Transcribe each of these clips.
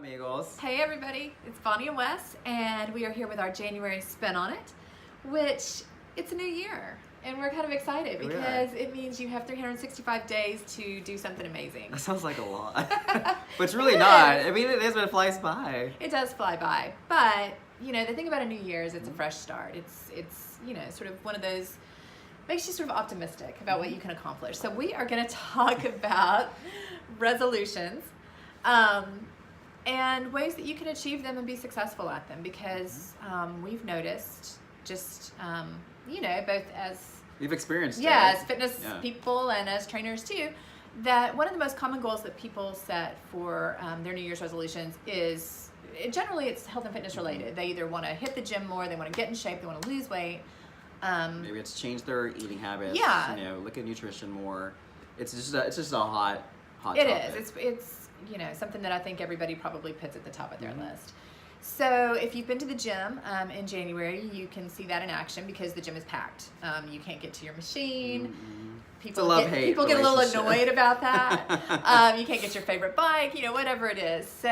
amigos? Hey everybody, it's Bonnie and Wes, and we are here with our January spin on it, which it's a new year, and we're kind of excited because it means you have 365 days to do something amazing. That sounds like a lot, but it's really not. I mean, it is, but it flies by. It does fly by, but you know, the thing about a new year is it's a fresh start. It's you know, sort of one of those, makes you sort of optimistic about what you can accomplish. So we are going to talk about resolutions. And ways that you can achieve them and be successful at them, because we've noticed, just you know, both as You've experienced as fitness people and as trainers too, that one of the most common goals that people set for their New Year's resolutions is generally it's health and fitness related. They either want to hit the gym more, they want to get in shape, they want to lose weight. Maybe it's change their eating habits. Yeah. You know, look at nutrition more. It's just a hot It topic. is. It's you know, something that I think everybody probably puts at the top of their list. So if you've been to the gym in January, you can see that in action because the gym is packed. You can't get to your machine. People get a little annoyed about that. You can't get your favorite bike, you know, whatever it is. So,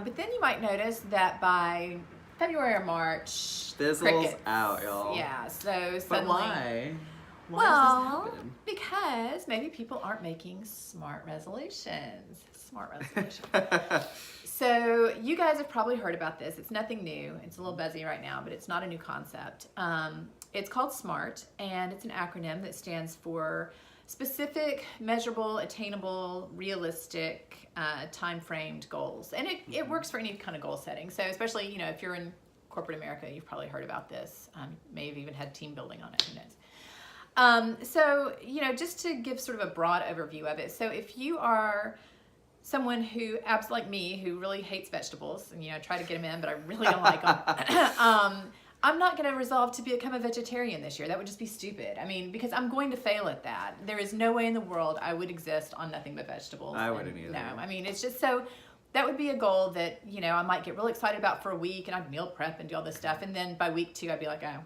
but then you might notice that by February or March, fizzles out, y'all. Yeah, so suddenly. But why? Why Well, does this happen? because maybe people aren't making smart resolutions. So you guys have probably heard about this. It's nothing new. It's a little buzzy right now, but it's not a new concept. It's called SMART, and it's an acronym that stands for specific, measurable, attainable, realistic, time-framed goals. And it works for any kind of goal setting. So especially, you know, if you're in corporate America, you've probably heard about this. May have even had team building on it, who knows. So, you know, just to give sort of a broad overview of it. So if you are someone who, like me, who really hates vegetables, and you know, I try to get them in, but I really don't like them. I'm not going to resolve to become a vegetarian this year. That would just be stupid. I mean, because I'm going to fail at that. There is no way in the world I would exist on nothing but vegetables. I wouldn't either. No, I mean, it's just so. That would be a goal that, you know, I might get really excited about for a week, and I'd meal prep and do all this stuff, and then by week 2, I'd be like, oh,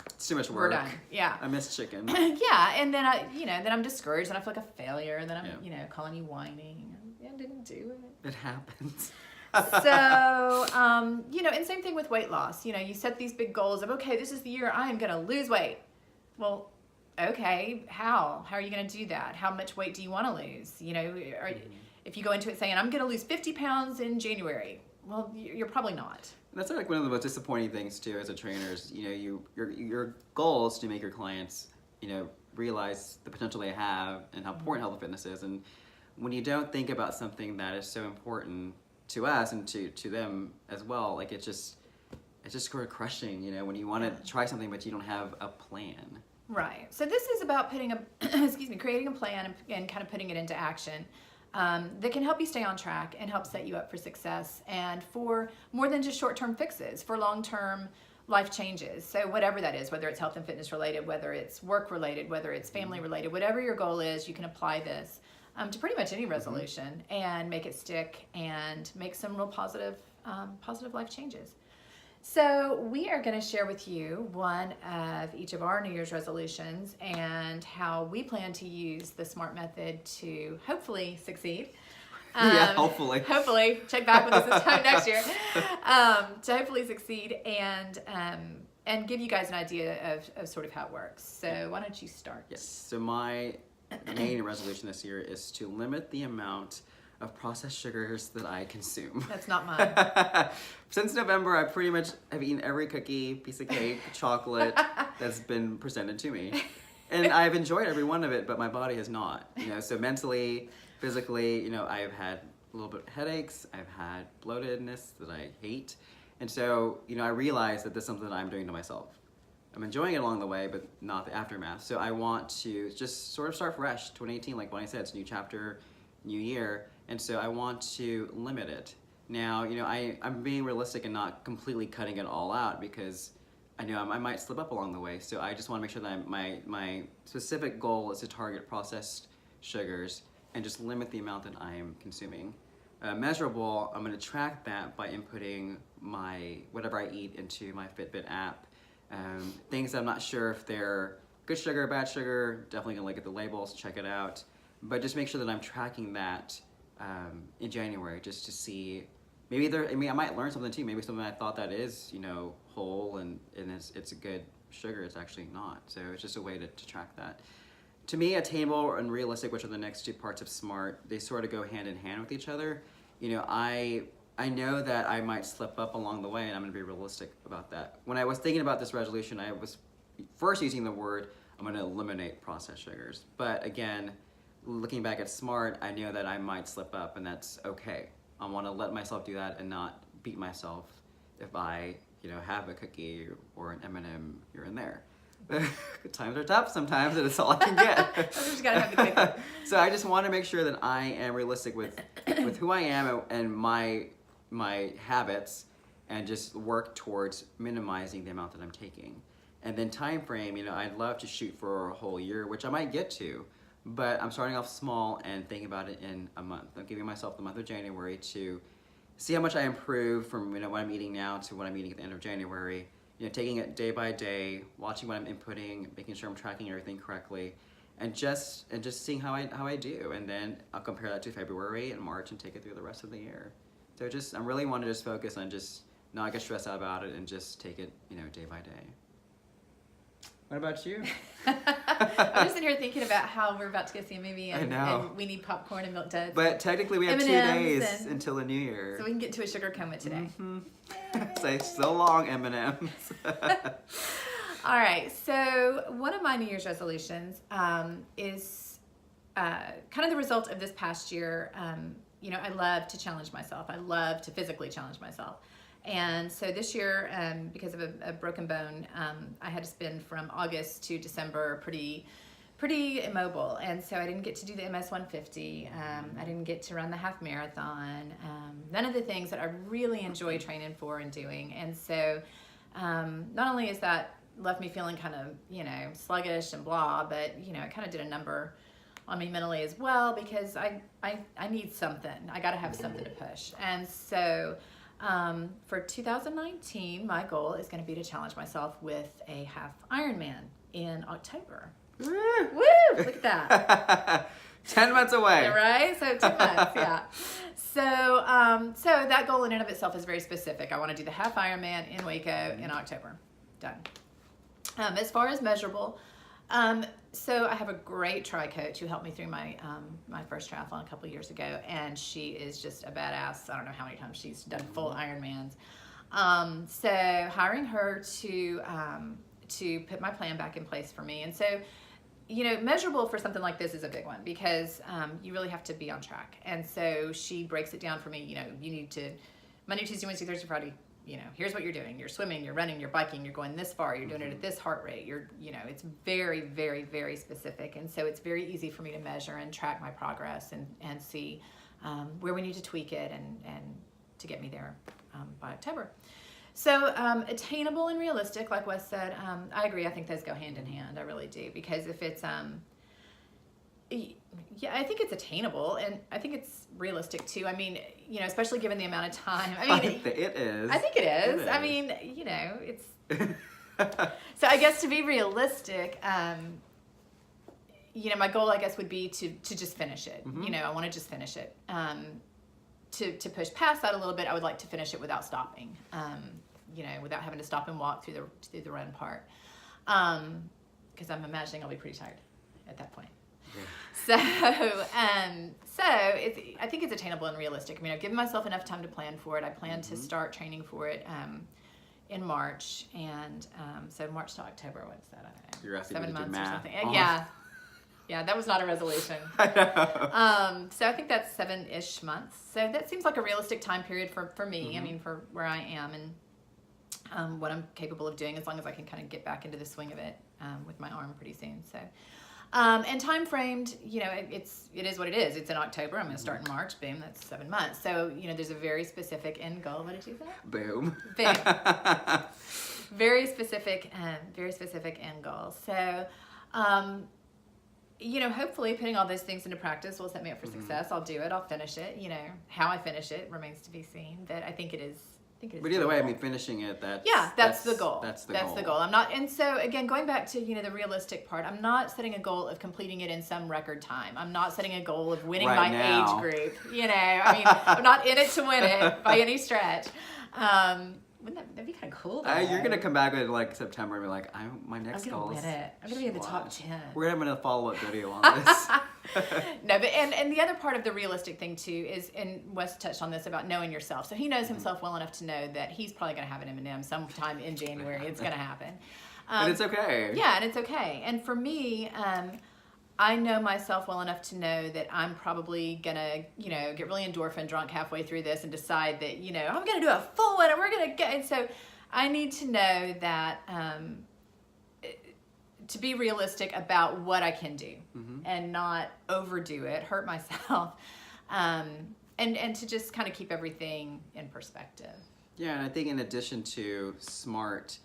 It's too much work. we're done. Yeah. I miss chicken. Yeah, and then then I'm discouraged, and I feel like a failure, and then I'm, you know, calling you whining. I didn't do it. It happens. So, you know, and same thing with weight loss. You know, you set these big goals of, okay, this is the year I am going to lose weight. Well, okay, how? How are you going to do that? How much weight do you want to lose? You know, if you go into it saying, I'm going to lose 50 pounds in January, well, you're probably not. That's like one of the most disappointing things too as a trainer is, you know, your goal is to make your clients, you know, realize the potential they have and how important health and fitness is. And when you don't think about something that is so important to us and to them as well, like it's just sort of crushing, you know, when you want to try something but you don't have a plan. Right. So this is about putting creating a plan and kind of putting it into action. That can help you stay on track and help set you up for success and for more than just short-term fixes, for long-term life changes. So whatever that is, whether it's health and fitness related, whether it's work related, whether it's family related, whatever your goal is, you can apply this to pretty much any resolution and make it stick and make some real positive life changes. So we are going to share with you one of each of our New Year's resolutions and how we plan to use the SMART method to hopefully succeed. Yeah, hopefully. Hopefully, check back with us this time next year. To hopefully succeed and give you guys an idea of sort of how it works. So why don't you start? Yes. So my main resolution this year is to limit the amount of processed sugars that I consume. That's not mine. Since November, I pretty much have eaten every cookie, piece of cake, chocolate that's been presented to me. And I've enjoyed every one of it, but my body has not. You know, so mentally, physically, you know, I've had a little bit of headaches, I've had bloatedness that I hate. And so, you know, I realized that this is something that I'm doing to myself. I'm enjoying it along the way, but not the aftermath. So I want to just sort of start fresh. 2018, like Bonnie said, it's a new chapter, new year. And so I want to limit it. Now, you know, I'm being realistic and not completely cutting it all out because I know I might slip up along the way. So I just want to make sure that my specific goal is to target processed sugars and just limit the amount that I am consuming. Measurable, I'm going to track that by inputting whatever I eat into my Fitbit app. Things I'm not sure if they're good sugar, bad sugar, definitely gonna look at the labels, check it out. But just make sure that I'm tracking that in January just to see maybe I mean, I might learn something too. Maybe something I thought that is, whole and it's a good sugar, it's actually not. So it's just a way to track that. To me, attainable and realistic, which are the next two parts of SMART, they sort of go hand in hand with each other. I know that I might slip up along the way, and I'm going to be realistic about that. When I was thinking about this resolution, I was first using the word, I'm going to eliminate processed sugars. But again, looking back at SMART, I know that I might slip up, and that's okay. I want to let myself do that and not beat myself if I, have a cookie or an M&M here and there. Times are tough sometimes, and it's all I can get. Just gotta have the cookie. So I just want to make sure that I am realistic with who I am and my habits, and just work towards minimizing the amount that I'm taking. And then time frame, I'd love to shoot for a whole year, which I might get to, but I'm starting off small and thinking about it in a month. I'm giving myself the month of January to see how much I improve from what I'm eating now to what I'm eating at the end of January. Taking it day by day, watching what I'm inputting, making sure I'm tracking everything correctly, and just seeing how I do. And then I'll compare that to February and March and take it through the rest of the year. So I really want to just focus on just not get stressed out about it and just take it, day by day. What about you? I'm just sitting here thinking about how we're about to go see a movie, and we need popcorn and Milk Duds. But technically we have 2 days until the new year. So we can get to a sugar coma today. Say so long, M&Ms. All right, so one of my New Year's resolutions is kind of the result of this past year. I love to challenge myself. I love to physically challenge myself. And so this year, because of a broken bone, I had to spend from August to December pretty immobile. And so I didn't get to do the MS 150. I didn't get to run the half marathon. None of the things that I really enjoy training for and doing. And so not only is that left me feeling kind of, sluggish and blah, but, it kind of did a number on me mentally as well, because I need something. I got to have something to push. And so for 2019, my goal is going to be to challenge myself with a half Ironman in October. Woo! Look at that. 10 months away. Right? So 2 months, yeah. So that goal in and of itself is very specific. I want to do the half Ironman in Waco in October. Done. As far as measurable, so I have a great tri coach who helped me through my first triathlon a couple of years ago, and she is just a badass. I don't know how many times she's done full Ironmans. So hiring her to put my plan back in place for me, and so measurable for something like this is a big one, because you really have to be on track. And so she breaks it down for me. You need to Monday, Tuesday, Wednesday, Thursday, Friday. Here's what you're doing. You're swimming, you're running, you're biking, you're going this far, you're doing it at this heart rate. It's very, very, very specific. And so it's very easy for me to measure and track my progress and see where we need to tweak it and to get me there by October. So attainable and realistic, like Wes said, I agree. I think those go hand in hand. I really do. Because if it's, I think it's attainable, and I think it's realistic too. I mean, especially given the amount of time. I mean, it is. I think it is. I mean, it's. So I guess to be realistic, my goal, I guess, would be to just finish it. Mm-hmm. I want to just finish it. To push past that a little bit, I would like to finish it without stopping. Without having to stop and walk through the run part. Because I'm imagining I'll be pretty tired at that point. Yeah. So I think it's attainable and realistic. I mean, I've given myself enough time to plan for it. I plan to start training for it in March, and so March to October. What's that? I don't know. You're asking 7 me to do months or math. something. Yeah, that was not a resolution. I know. So I think that's 7-ish months. So that seems like a realistic time period for me. Mm-hmm. I mean, for where I am and what I'm capable of doing, as long as I can kind of get back into the swing of it with my arm pretty soon. So. And time framed, it is what it is. It's in October. I'm going to start in March. Boom, that's 7 months. So, there's a very specific end goal. What did you say? Boom. Boom. Very specific end goal. So, hopefully putting all those things into practice will set me up for success. I'll do it. I'll finish it. How I finish it remains to be seen. But I think it is think it's But either way, I doable. mean, finishing it, that's the goal. That's the That's the goal. I'm not, and so again, going back to, you know, the realistic part, I'm not setting a goal of completing it in some record time. I'm not setting a goal of winning Right my now. age group. You know, I mean, I'm not in it to win it by any stretch. Wouldn't that'd be kind of cool though? You're gonna come back in like September and be like, my I'm next gonna goal win is. it. I'm gonna be in the top Watch. 10. We're gonna have a follow-up video on this. No, but and the other part of the realistic thing too is, and Wes touched on this about knowing yourself. So he knows himself well enough to know that he's probably going to have an M&M sometime in January. It's going to happen. And it's okay. Yeah, and it's okay. And for me, I know myself well enough to know that I'm probably gonna, you know, get really endorphin drunk halfway through this and decide that, you know, I'm gonna do a full one and we're gonna get. And so I need to know that. To be realistic about what I can do and not overdo it, hurt myself, and to just kind of keep everything in perspective. Yeah, and I think in addition to SMART,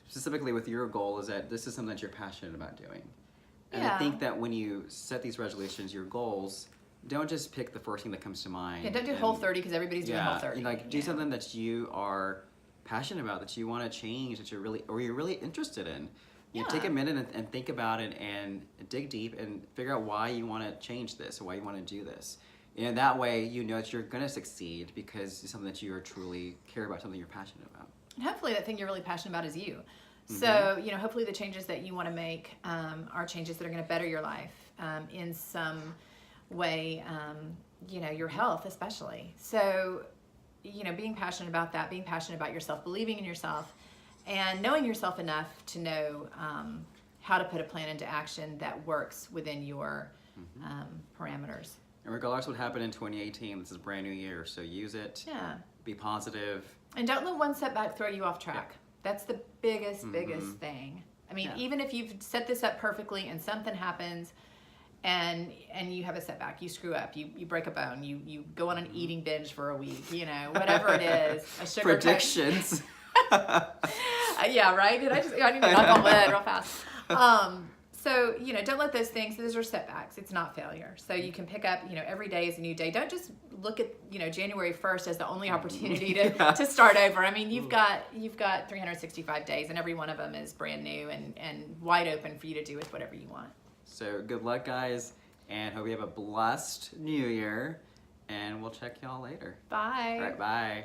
specifically with your goal, is that this is something that you're passionate about doing. And I think that when you set these resolutions, your goals, don't just pick the first thing that comes to mind. Yeah, don't do Whole30 because everybody's doing Whole30. You know, like do something that you are passionate about, that you want to change, that you're really interested in. You know, take a minute and think about it and dig deep and figure out why you want to change this or why you want to do this. And that way, you know that you're going to succeed because it's something that you are truly care about, something you're passionate about. And hopefully that thing you're really passionate about is you. So, you know, hopefully the changes that you want to make are changes that are going to better your life in some way, you know, your health especially. So, you know, being passionate about that, being passionate about yourself, believing in yourself, and knowing yourself enough to know how to put a plan into action that works within your parameters. And regardless of what happened in 2018, this is a brand new year, so use it. Yeah. Be positive. And don't let one setback throw you off track. That's the biggest thing. I mean, even if you've set this up perfectly and something happens and you have a setback, you screw up, you break a bone, you go on an eating binge for a week, you know, whatever it is. A sugar Predictions. Yeah, right? I need to knock on wood real fast. So, you know, don't let those are setbacks. It's not failure. So you can pick up, you know, every day is a new day. Don't just look at, you know, January 1st as the only opportunity to start over. I mean, you've got 365 days and every one of them is brand new and wide open for you to do with whatever you want. So good luck, guys, and hope you have a blessed new year, and we'll check y'all later. Bye. All right, bye.